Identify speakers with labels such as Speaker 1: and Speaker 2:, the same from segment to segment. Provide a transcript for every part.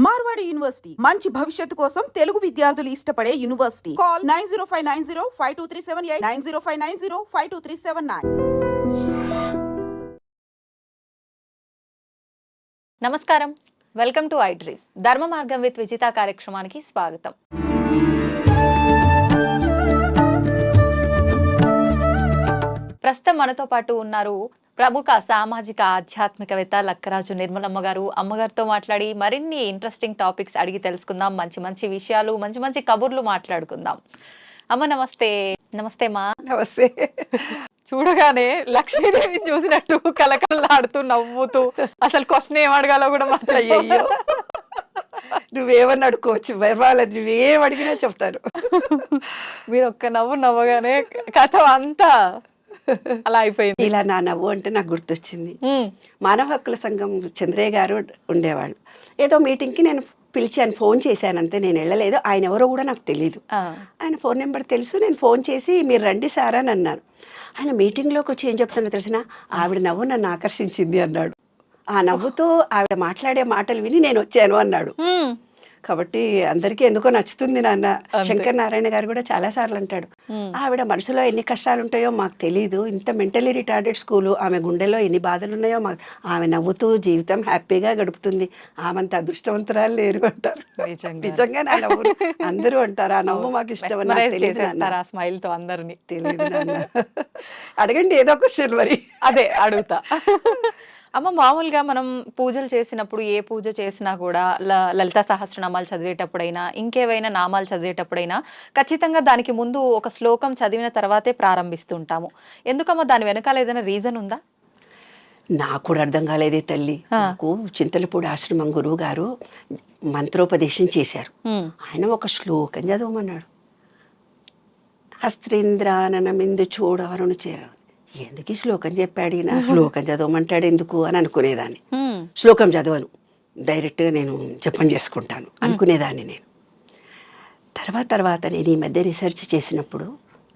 Speaker 1: Marwadi university మంచి భవిష్యత్తు కోసం తెలుగు విద్యార్థులు ఇష్టపడే యూనివర్సిటీ. కాల్ 9059052378 9059052379.
Speaker 2: నమస్కారం, వెల్కమ్ టు ఐ డ్రీమ్. ధర్మ మార్గం విత్ విజిత కార్యక్రమానికి స్వాగతం. ప్రస్తుతం మనతో పాటు ఉన్నారు ప్రముఖ సామాజిక ఆధ్యాత్మికవేత్త లక్కరాజు నిర్మలమ్మ గారు. అమ్మగారితో మాట్లాడి మరిన్ని ఇంట్రెస్టింగ్ టాపిక్స్ అడిగి తెలుసుకుందాం. మంచి మంచి విషయాలు, మంచి మంచి కబుర్లు మాట్లాడుకుందాం. అమ్మ నమస్తే. నమస్తే మా.
Speaker 3: నమస్తే.
Speaker 2: చూడగానే లక్ష్మీదేవిని చూసినట్టు కలకల్లాడుతూ నవ్వుతూ అసలు క్వశ్చన్ ఏం అడగాలో కూడా
Speaker 3: అయ్యో, నువ్వేమని అడుకోవచ్చు, పర్వాలేదు, నువ్వేం అడిగినా చెప్తాను.
Speaker 2: మీరు ఒక్క నవ్వు నవ్వగానే కథ అంతా అలా అయిపోయింది.
Speaker 3: ఇలా నా నవ్వు అంటే నాకు గుర్తొచ్చింది. మానవ హక్కుల సంఘం చంద్రయ్య గారు ఉండేవాళ్ళు. ఏదో మీటింగ్కి నేను పిలిచాను, ఫోన్ చేశాను అంతే, నేను వెళ్ళలేదు. ఆయన ఎవరో కూడా నాకు తెలియదు. ఆయన ఫోన్ నెంబర్ తెలుసు. నేను ఫోన్ చేసి మీరు రండి సార్ అని అన్నాను. ఆయన మీటింగ్లోకి వచ్చి ఏం చెప్తానో తెలిసిన, ఆవిడ నవ్వు నన్ను ఆకర్షించింది అన్నాడు. ఆ నవ్వుతో ఆవిడ మాట్లాడే మాటలు విని నేను వచ్చాను అన్నాడు. కాబట్టి అందరికీ ఎందుకో నచ్చుతుంది నాన్న. శంకర్ నారాయణ గారు కూడా చాలా సార్లు అంటాడు, ఆవిడ మనసులో ఎన్ని కష్టాలు ఉంటాయో మాకు తెలీదు, ఇంత మెంటలీ రిటార్డెడ్ స్కూలు, ఆమె గుండెలో ఎన్ని బాధలు ఉన్నాయో మాకు, ఆమె నవ్వుతూ జీవితం హ్యాపీగా గడుపుతుంది, ఆమెంత అదృష్టవంతురాలు లేరు అంటారు. నిజంగా నా నవ్వు అందరూ అంటారు. ఆ నవ్వు మాకు ఇష్టం
Speaker 2: స్మైల్ తో అందరినీ.
Speaker 3: తెలియదు నాన్న. అడగండి ఏదో క్వశ్చన్ మరి.
Speaker 2: అదే అడుగుతా. అమ్మ, మామూలుగా మనం పూజలు చేసినప్పుడు, ఏ పూజ చేసినా కూడా లలిత సహస్రనామాలు చదివేటప్పుడైనా, ఇంకేవైనా నామాలు చదివేటప్పుడైనా ఖచ్చితంగా దానికి ముందు ఒక శ్లోకం చదివిన తర్వాతే ప్రారంభిస్తుంటాము. ఎందుకమ్మా, దాని వెనకాల ఏదైనా రీజన్ ఉందా?
Speaker 3: నాకు కూడా అర్థం కాలేదే తల్లి. నాకు చింతలపూడి ఆశ్రమం గురువు గారు మంత్రోపదేశం చేశారు. ఆయన ఒక శ్లోకం చదవమన్నాడు. హస్త్రేంద్రాననమిందు చూడవరును చేయ, ఎందుకు ఈ శ్లోకం చెప్పాడు ఈయన, శ్లోకం చదవమంటాడు ఎందుకు అని అనుకునేదాన్ని. శ్లోకం చదవను, డైరెక్ట్గా నేను జపం చేసుకుంటాను అనుకునేదాన్ని నేను. తర్వాత నేను ఈ మధ్య రీసెర్చ్ చేసినప్పుడు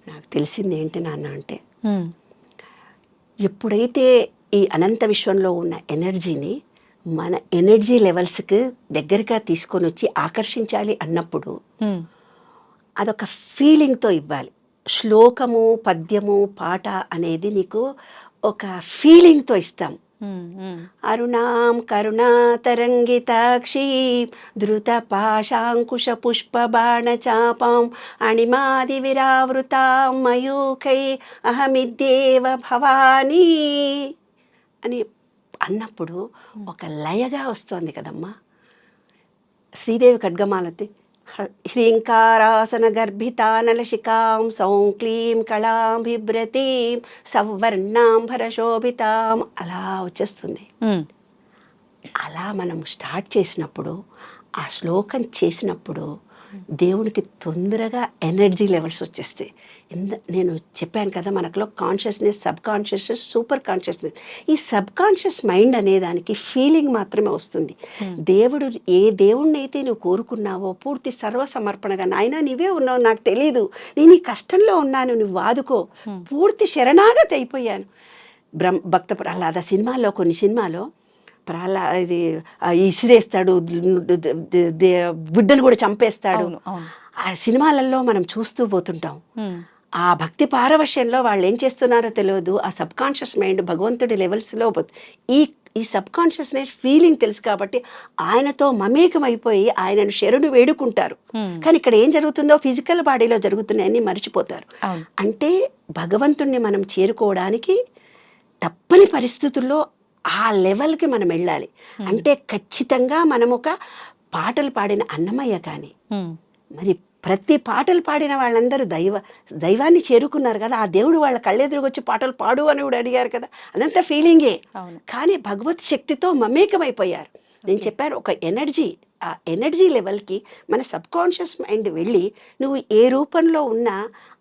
Speaker 3: నాకు తెలిసింది ఏంటి నాన్న అంటే, ఎప్పుడైతే ఈ అనంత విశ్వంలో ఉన్న ఎనర్జీని మన ఎనర్జీ లెవెల్స్కి దగ్గరగా తీసుకొని వచ్చి ఆకర్షించాలి అన్నప్పుడు అదొక ఫీలింగ్తో ఇవ్వాలి. శ్లోకము, పద్యము, పాట అనేది నీకు ఒక ఫీలింగ్తో ఇస్తాం. అరుణాం కరుణా తరంగితాక్షి ధృత పాశాంకుశ పుష్ప బాణ చాపాం అణిమాది విరావృతాం మయూఖై అహమిద్యేవ భవానీ అని అన్నప్పుడు ఒక లయగా వస్తుంది కదమ్మా. శ్రీదేవి ఖడ్గమాలతి హ్రీంకారాసన గర్భితానలశికాం సౌం క్లీం కళాం బిభ్రతీం సవర్ణాంబరశోభితాం అలా వచ్చేస్తుంది. అలా మనం స్టార్ట్ చేసినప్పుడు, ఆ శ్లోకం చేసినప్పుడు దేవునికి తొందరగా ఎనర్జీ లెవెల్స్ వచ్చేస్తాయి. నేను చెప్పాను కదా, మనకులో consciousness, sub consciousness, super consciousness. ఈ సబ్ కాన్షియస్ మైండ్ అనే దానికి ఫీలింగ్ మాత్రమే వస్తుంది. దేవుడు ఏ దేవుణ్ణి అయితే నువ్వు కోరుకున్నావో పూర్తి సర్వసమర్పణగా, నాయనా నీవే ఉన్నావు, నాకు తెలీదు, నేను ఈ కష్టంలో ఉన్నాను, నువ్వు వాదుకో, పూర్తి శరణాగతి అయిపోయాను. భక్త ప్రహ్లాద సినిమాలో, కొన్ని సినిమాలో ఇది ఇసిరేస్తాడు, బిడ్డను కూడా చంపేస్తాడు. ఆ సినిమాలలో మనం చూస్తూ పోతుంటాం. ఆ భక్తి పారవశ్యంలో వాళ్ళు ఏం చేస్తున్నారో తెలియదు. ఆ సబ్ కాన్షియస్ మైండ్ భగవంతుడి లెవెల్స్లో ఈ సబ్ కాన్షియస్నెస్ ఫీలింగ్ తెలుసు కాబట్టి ఆయనతో మమేకం అయిపోయి ఆయనను శరణు వేడుకుంటారు. కానీ ఇక్కడ ఏం జరుగుతుందో ఫిజికల్ బాడీలో జరుగుతున్నాయని మర్చిపోతారు. అంటే భగవంతుణ్ణి మనం చేరుకోవడానికి తప్పని పరిస్థితుల్లో ఆ లెవెల్కి మనం వెళ్ళాలి. అంటే ఖచ్చితంగా మనం ఒక పాటలు పాడిన అన్నమయ్య కానీ, మరి ప్రతి పాటలు పాడిన వాళ్ళందరూ దైవాన్ని చేరుకున్నారు కదా. ఆ దేవుడు వాళ్ళ కళ్ళెదురుగా వచ్చి పాటలు పాడు అని కూడా అడిగారు కదా, అదంతా ఫీలింగే. కానీ భగవత్ శక్తితో మమేకమైపోయారు. నేను చెప్పాను, ఒక ఎనర్జీ, ఆ ఎనర్జీ లెవెల్కి మన సబ్ కాన్షియస్ మైండ్ వెళ్ళి నువ్వు ఏ రూపంలో ఉన్నా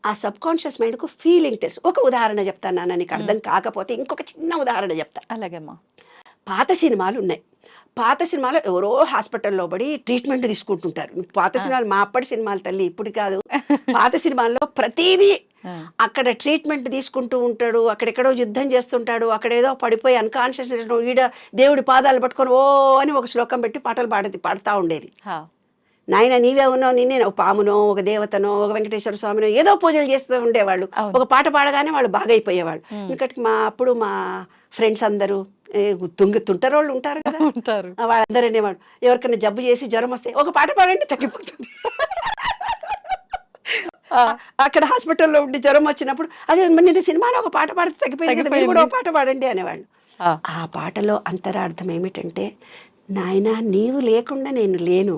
Speaker 3: ఆ సబ్ కాన్షియస్ మైండ్కు ఫీలింగ్ తెలుసు. ఒక ఉదాహరణ చెప్తాను నాన్న, నీకు అర్థం కాకపోతే ఇంకొక చిన్న ఉదాహరణ చెప్తా.
Speaker 2: అలాగేమ్మా.
Speaker 3: పాత సినిమాలు ఉన్నాయి. పాత సినిమాలో ఎవరో హాస్పిటల్లో పడి ట్రీట్మెంట్ తీసుకుంటుంటారు. పాత సినిమాలు, మా అప్పటి సినిమాలు తల్లి, ఇప్పుడు కాదు. పాత సినిమాల్లో ప్రతిదీ అక్కడ ట్రీట్మెంట్ తీసుకుంటూ ఉంటాడు, అక్కడెక్కడో యుద్ధం చేస్తుంటాడు, అక్కడేదో పడిపోయి అన్కాన్షియస్ ఈడ దేవుడి పాదాలు పట్టుకొని ఓ అని ఒక శ్లోకం పెట్టి పాటలు పాడుతూ ఉండేది. నాయన నీవే ఉన్నావు, నిన్నే ఒక పామునో ఒక దేవతనో ఒక వెంకటేశ్వర స్వామినో ఏదో పూజలు చేస్తూ ఉండేవాళ్ళు. ఒక పాట పాడగానే వాళ్ళు బాగా అయిపోయేవాళ్ళు. ఎందుకంటే మా ఫ్రెండ్స్ అందరూ తుంటరోళ్ళు ఉంటారు కదా, వాళ్ళందరూ అనేవాడు ఎవరికైనా జబ్బు చేసి జ్వరం వస్తే ఒక పాట పాడండి తగ్గిపోతుంది. అక్కడ హాస్పిటల్లో ఉండి జ్వరం వచ్చినప్పుడు అదే నిన్న సినిమాలో ఒక పాట పాడితే తగ్గిపోయింది కదా, మీరు కూడా ఒక పాట పాడండి అనేవాళ్ళు. ఆ పాటలో అంతరార్థం ఏమిటంటే, నాయన నీవు లేకుండా నేను లేను,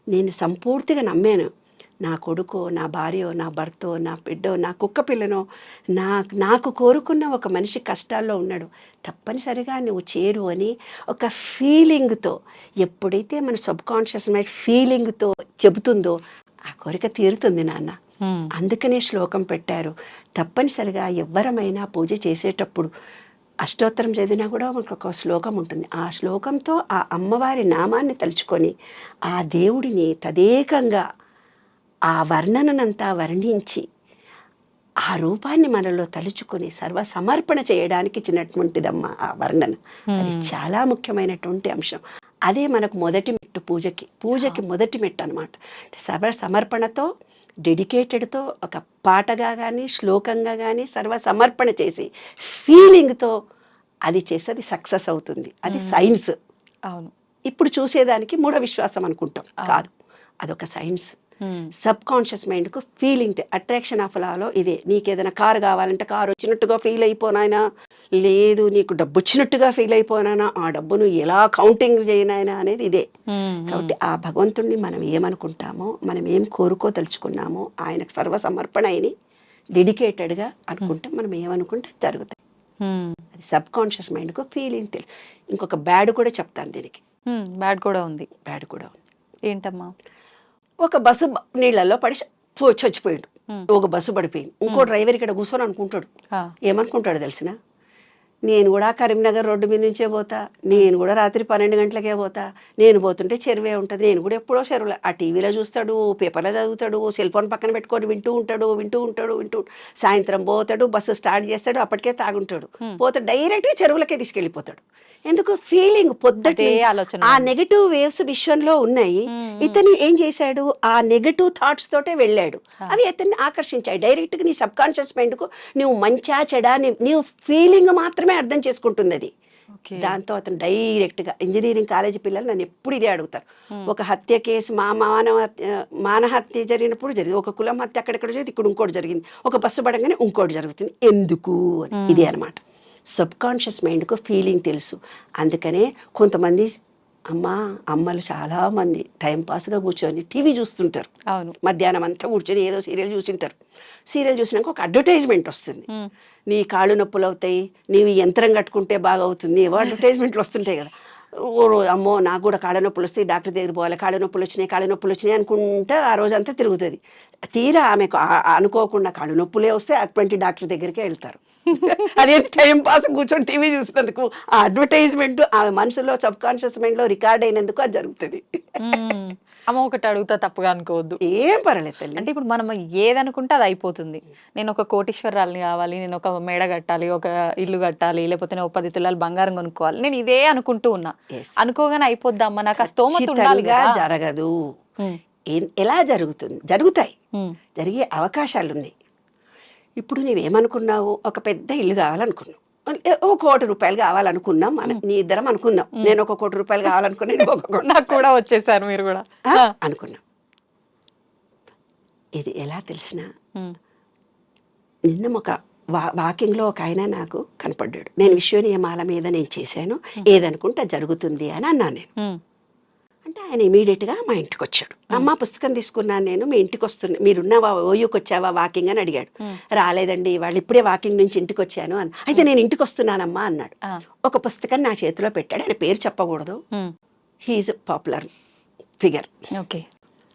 Speaker 3: నేను సంపూర్తిగా నమ్మాను. నా కొడుకో నా భార్యో నా భర్తో నా బిడ్డో నా కుక్క పిల్లనో నాకు కోరుకున్న ఒక మనిషి కష్టాల్లో ఉన్నాడు, తప్పనిసరిగా నువ్వు చేరు అని ఒక ఫీలింగ్తో, ఎప్పుడైతే మన సబ్ కాన్షియస్ మైండ్ ఫీలింగ్తో చెబుతుందో ఆ కోరిక తీరుతుంది నాన్న. అందుకనే శ్లోకం పెట్టారు. తప్పనిసరిగా ఎవ్వరమైనా పూజ చేసేటప్పుడు అష్టోత్తరం చదివినా కూడా మనకు ఒక శ్లోకం ఉంటుంది. ఆ శ్లోకంతో ఆ అమ్మవారి నామాన్ని తలుచుకొని ఆ దేవుడిని తదేకంగా ఆ వర్ణనంతా వర్ణించి ఆ రూపాన్ని మనలో తలుచుకొని సర్వ సమర్పణ చేయడానికి ఇచ్చినటువంటిదమ్మా ఆ వర్ణన. అది చాలా ముఖ్యమైనటువంటి అంశం. అదే మనకు మొదటి మెట్టు పూజకి మొదటి మెట్టు అనమాట. సర్వ సమర్పణతో డెడికేటెడ్తో ఒక పాటగా కానీ శ్లోకంగా కానీ సర్వ సమర్పణ చేసి ఫీలింగ్తో అది చేసేది సక్సెస్ అవుతుంది. అది సైన్స్.
Speaker 2: అవును.
Speaker 3: ఇప్పుడు చూసేదానికి మూఢ విశ్వాసం అనుకుంటాం, కాదు, అదొక సైన్స్. సబ్ కాన్షియస్ మైండ్కు ఫీలింగ్, అట్రాక్షన్ ఆఫ్ లాలో ఇదే. నీకు ఏదైనా కారు కావాలంటే కారు వచ్చినట్టుగా ఫీల్ అయిపోనాయనా, లేదు నీకు డబ్బు వచ్చినట్టుగా ఫీల్ అయిపోయినా ఆ డబ్బును ఎలా కౌంటింగ్ చేయనాయనా అనేది ఇదే. కాబట్టి ఆ భగవంతుణ్ణి మనం ఏమనుకుంటామో, మనం ఏం కోరుకోదలుచుకున్నామో ఆయనకు సర్వసమర్పణ అయిని డెడికేటెడ్గా అనుకుంటే మనం ఏమనుకుంటే జరుగుతాయి. అది సబ్ కాన్షియస్ మైండ్కు ఫీలింగ్ తెలుసు. ఇంకొక బ్యాడ్ కూడా చెప్తాను దీనికి.
Speaker 2: బ్యాడ్ కూడా ఉంది.
Speaker 3: బ్యాడ్ కూడా ఉంది.
Speaker 2: ఏంటమ్మా?
Speaker 3: ఒక బస్సు నీళ్ళల్లో పడి చచ్చిపోయాడు. ఒక బస్సు పడిపోయింది. ఇంకో డ్రైవర్ ఇక్కడ కూర్చొని అనుకుంటాడు, ఏమనుకుంటాడు తెలిసిన, నేను కూడా కరీంనగర్ రోడ్డు మీద నుంచే పోతా, నేను కూడా రాత్రి 12 గంటలకే పోతా, నేను పోతుంటే చెరువే ఉంటుంది, నేను కూడా ఎప్పుడో చెరువులో. ఆ టీవీలో చూస్తాడు, పేపర్లో చదువుతాడు, సెల్ ఫోన్ పక్కన పెట్టుకొని వింటూ ఉంటాడు. సాయంత్రం పోతాడు, బస్సు స్టార్ట్ చేస్తాడు, అప్పటికే తాగుంటాడు, పోతాడు, డైరెక్ట్గా చెరువులకే తీసుకెళ్ళిపోతాడు. ఎందుకు? ఫీలింగ్ పొద్దుటే ఆ నెగటివ్ వేవ్స్ విశ్వంలో ఉన్నాయి. ఇతను ఏం చేశాడు? ఆ నెగటివ్ థాట్స్ తోటే వెళ్ళాడు. అవి ఇతన్ని ఆకర్షించాయి. డైరెక్ట్గా నీ సబ్ కాన్షియస్ మైండ్కు నువ్వు మంచా చెడా నీవు ఫీలింగ్ మాత్రమే అర్థం చేసుకుంటుంది అది. దాంతో అతను డైరెక్ట్గా, ఇంజనీరింగ్ కాలేజీ పిల్లలు నన్ను ఎప్పుడు ఇదే అడుగుతారు, ఒక హత్య కేసు మానహత్య జరిగినప్పుడు జరిగింది, ఒక కులం హత్య అక్కడెక్కడ జరిగింది, ఇక్కడ ఇంకోటి జరిగింది, ఒక బస్సు పడంగానే ఇంకోటి జరుగుతుంది, ఎందుకు అని. ఇదే అనమాట సబ్ కాన్షియస్ మైండ్కు ఫీలింగ్ తెలుసు. అందుకనే కొంతమంది అమ్మలు చాలామంది టైంపాస్గా కూర్చొని టీవీ చూస్తుంటారు. మధ్యాహ్నం అంతా కూర్చొని ఏదో సీరియల్ చూసింటారు. సీరియల్ చూసినాక ఒక అడ్వర్టైజ్మెంట్ వస్తుంది, నీ కాళ్ళు నొప్పులు అవుతాయి, నీవు యంత్రం కట్టుకుంటే బాగా అవుతుంది, ఏవో అడ్వర్టైజ్మెంట్లు వస్తుంటాయి కదా. అమ్మో నాకు కూడా కాళ్ళ నొప్పులు వస్తాయి, డాక్టర్ దగ్గర పోవాలి, కాళ్ళ నొప్పులు వచ్చినాయి అనుకుంటే ఆ రోజంతా తిరుగుతుంది. తీరా ఆమెకు అనుకోకుండా కాళ్ళు నొప్పులే వస్తే అటువంటి డాక్టర్ దగ్గరికే వెళ్తారు. అదే టైం పాస్ కూర్చొని టీవీ చూసినందుకు ఆ అడ్వర్టైజ్మెంట్ ఆమె మనసులో సబ్ కాన్షియస్ మైండ్లో రికార్డ్ అయినందుకు అది జరుగుతుంది.
Speaker 2: అమ్మ ఒకటి అడుగుతా, తప్పుగా అనుకోవద్దు.
Speaker 3: ఏం పర్లేదు తల్లి.
Speaker 2: అంటే ఇప్పుడు మనం ఏదనుకుంటే అది అయిపోతుంది. నేను ఒక కోటీశ్వరాలని కావాలి, నేను ఒక మేడ కట్టాలి, ఒక ఇల్లు కట్టాలి, లేకపోతే నేను 10 తులాలు బంగారం కొనుక్కోవాలి, నేను ఇదే అనుకుంటూ ఉన్నా. అనుకోగానే అయిపోద్దమ్మా, నాకు ఆ స్తోమత ఉండాలి.
Speaker 3: జరగదు. ఎలా జరుగుతుంది? జరుగుతాయి, జరిగే అవకాశాలు ఉన్నాయి. ఇప్పుడు నువ్వేమనుకున్నావు? ఒక పెద్ద ఇల్లు కావాలనుకున్నావు, ₹1 కోటి కావాలనుకున్నాం, నీ ఇద్దరం అనుకున్నాం. నేను ₹1 కోటి కావాలనుకున్నాను,
Speaker 2: నాకు కూడా వచ్చేసారు, మీరు కూడా
Speaker 3: అనుకున్నాం. ఇది ఎలా తెలిసిన, నిన్న ఒక వాకింగ్లో ఒక ఆయన నాకు కనపడ్డాడు. నేను విశ్వ నియమాల మీద నేను చేశాను, ఏదనుకుంటే జరుగుతుంది అని అన్నాను నేను. అంటే ఆయన ఇమీడియట్గా మా ఇంటికి వచ్చాడు. అమ్మ పుస్తకం తీసుకున్నాను నేను, మీ ఇంటికి వస్తున్నా, మీరున్నావా, ఓయూకి వచ్చావా వాకింగ్ అని అడిగాడు. రాలేదండి, వాళ్ళు ఇప్పుడే వాకింగ్ నుంచి ఇంటికి వచ్చాను అని. అయితే నేను ఇంటికి వస్తున్నానమ్మా అన్నాడు. ఒక పుస్తకం నా చేతిలో పెట్టాడు. ఆయన పేరు చెప్పకూడదు, హీఈస్ పాపులర్ ఫిగర్.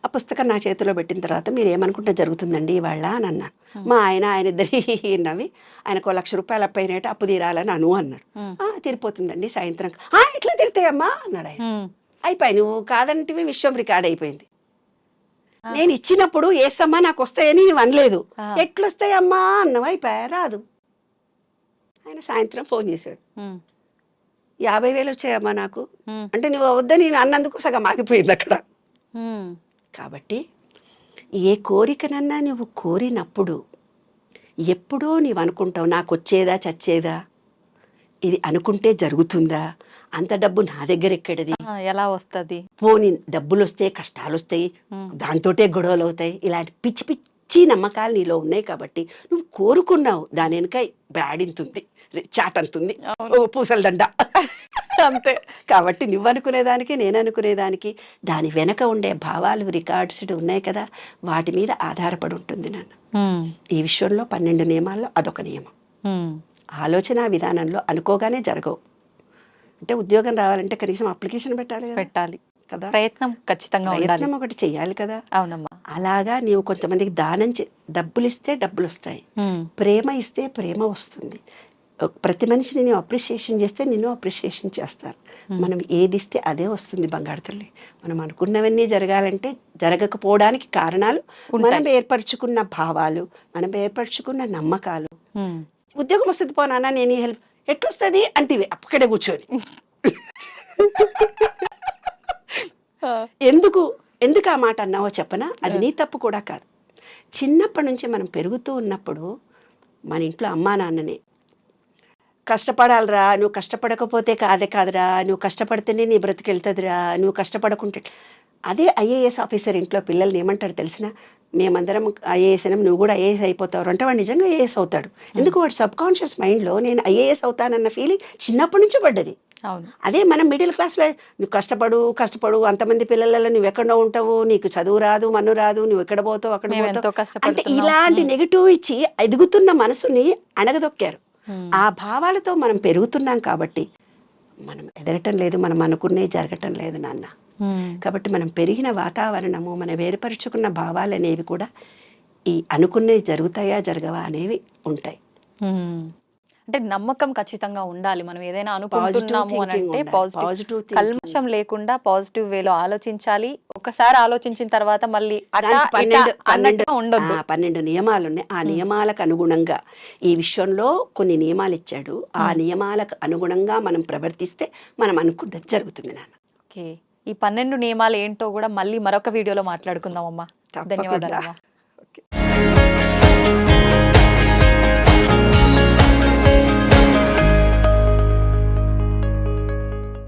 Speaker 3: ఆ పుస్తకం నా చేతిలో పెట్టిన తర్వాత మీరు ఏమనుకుంటే జరుగుతుందండి ఇవాళ అని అన్నాను. మా ఆయన ఇద్దరి నవ్వి, ఆయనకు ₹1,00,000 అప్పైనట్టు అప్పు తీరాలని అన్నాడు. తీరిపోతుందండి సాయంత్రం. ఎట్లా తీరుతాయమ్మా అన్నాడు ఆయన. అయిపోయి, నువ్వు కాదంటివి విశ్వం రికార్డ్ అయిపోయింది. నేను ఇచ్చినప్పుడు ఏసమ్మా నాకు వస్తాయని నువ్వు అనలేదు.
Speaker 2: ఆ.
Speaker 3: ఎట్లొస్తాయమ్మా అన్నవా అయిపోయా రాదు. ఆయన సాయంత్రం ఫోన్ చేశాడు, 50,000 వచ్చాయమ్మా నాకు అంటే నువ్వు వద్దని నేను అన్నందుకు సగం ఆగిపోయింది అక్కడ. కాబట్టి ఏ కోరికనన్నా నువ్వు కోరినప్పుడు ఎప్పుడో నీవు అనుకుంటావు నాకు వచ్చేదా చచ్చేదా, ఇది అనుకుంటే జరుగుతుందా, అంత డబ్బు నా దగ్గర ఎక్కడది,
Speaker 2: ఎలా వస్తుంది,
Speaker 3: పోనీ డబ్బులు వస్తాయి కష్టాలు వస్తాయి దాంతోటే గొడవలు అవుతాయి, ఇలాంటి పిచ్చి పిచ్చి నమ్మకాలు నీలో ఉన్నాయి. కాబట్టి నువ్వు కోరుకున్నావు, దాని వెనక బ్యాడింతుంది చాటంతుంది పూసల దండ
Speaker 2: అంతే.
Speaker 3: కాబట్టి నువ్వు అనుకునేదానికి నేను అనుకునేదానికి దాని వెనక ఉండే భావాలు రికార్డ్స్ ఉన్నాయి కదా, వాటి మీద ఆధారపడి ఉంటుంది నాన్న. ఈ విషయంలో 12 నియమాల్లో అదొక నియమం. ఆలోచన విధానంలో అనుకోగానే జరగవు. అంటే ఉద్యోగం రావాలంటే కనీసం అప్లికేషన్ పెట్టాలి కదా,
Speaker 2: ప్రయత్నం ఖచ్చితంగా ఉండాలి,
Speaker 3: ప్రయత్నం ఒకటి చెయ్యాలి కదా.
Speaker 2: అవునమ్మా.
Speaker 3: అలాగా నీవు కొంతమందికి దానం డబ్బులు ఇస్తే డబ్బులు వస్తాయి, ప్రేమ ఇస్తే ప్రేమ వస్తుంది. ప్రతి మనిషిని నేను అప్రిషియేషన్ చేస్తే నిన్ను అప్రిషియేషన్ చేస్తారు. మనం ఏది ఇస్తే అదే వస్తుంది బంగారు తల్లి. మనం అనుకున్నవన్నీ జరగాలంటే జరగకపోవడానికి కారణాలు మనం ఏర్పరచుకున్న భావాలు, మనం ఏర్పరచుకున్న నమ్మకాలు. ఉద్యోగం వస్తుంది పోనా నేను ఈ హెల్ప్ ఎట్లొస్తుంది అంటే అక్కడే కూర్చొని ఎందుకు ఆ మాట అన్నావో చెప్పనా, అది నీ తప్పు కూడా కాదు. చిన్నప్పటి నుంచి మనం పెరుగుతూ ఉన్నప్పుడు మన ఇంట్లో అమ్మా నాన్ననే కష్టపడాలిరా, నువ్వు కష్టపడకపోతే కాదురా, నువ్వు కష్టపడితేనే నీ బ్రతికెళ్తుందిరా, నువ్వు కష్టపడకుంటే. అదే ఐఏఎస్ ఆఫీసర్ ఇంట్లో పిల్లల్ని ఏమంటాడు తెలిసిన, మేమందరం ఐఏఎస్ అయినా నువ్వు కూడా ఐఏఎస్ అయిపోతావు అంటే వాడు నిజంగా ఐఏఎస్ అవుతాడు. ఎందుకు వాడు సబ్కాన్షియస్ మైండ్లో నేను ఐఏఎస్ అవుతానన్న ఫీలింగ్ చిన్నప్పటి నుంచి పడ్డది. అదే మనం మిడిల్ క్లాస్లో నువ్వు కష్టపడు అంతమంది పిల్లలలో నువ్వు ఎక్కడో ఉంటావు, నీకు చదువు రాదు మన్ను రాదు, నువ్వు ఎక్కడ పోతావు అక్కడ పోతావు అంటే ఇలాంటి నెగిటివ్ ఇచ్చి ఎదుగుతున్న మనసుని అణగదొక్కారు. ఆ భావాలతో మనం పెరుగుతున్నాం కాబట్టి మనం ఎదగటం లేదు, మనం అనుకునే జరగటం లేదు నాన్న. కాబట్టి మనం పెరిగిన వాతావరణము, మనం వేరుపరుచుకున్న భావాలు అనేవి కూడా ఈ అనుకునే జరుగుతాయా జరగవా అనేవి ఉంటాయి.
Speaker 2: అంటే నమ్మకం ఖచ్చితంగా ఉండాలి. మనం ఏదైనా అనుకుంటున్నాము అని అంటే పాజిటివ్ కల్మషం లేకుండా పాజిటివ్ వేలో ఆలోచించాలి. ఒకసారి ఆలోచించిన తర్వాత మళ్ళీ
Speaker 3: 12 నియమాలు ఉన్నాయి. ఆ నియమాలకు అనుగుణంగా ఈ విషయంలో కొన్ని నియమాలు ఇచ్చాడు. ఆ నియమాలకు అనుగుణంగా మనం ప్రవర్తిస్తే మనం అనుకున్నది జరుగుతుంది నాన్న.
Speaker 2: ఓకే, ఈ 12 నియమాలు ఏంటో కూడా మళ్ళీ మరొక వీడియోలో మాట్లాడుకుందాం అమ్మా. ధన్యవాదాలు.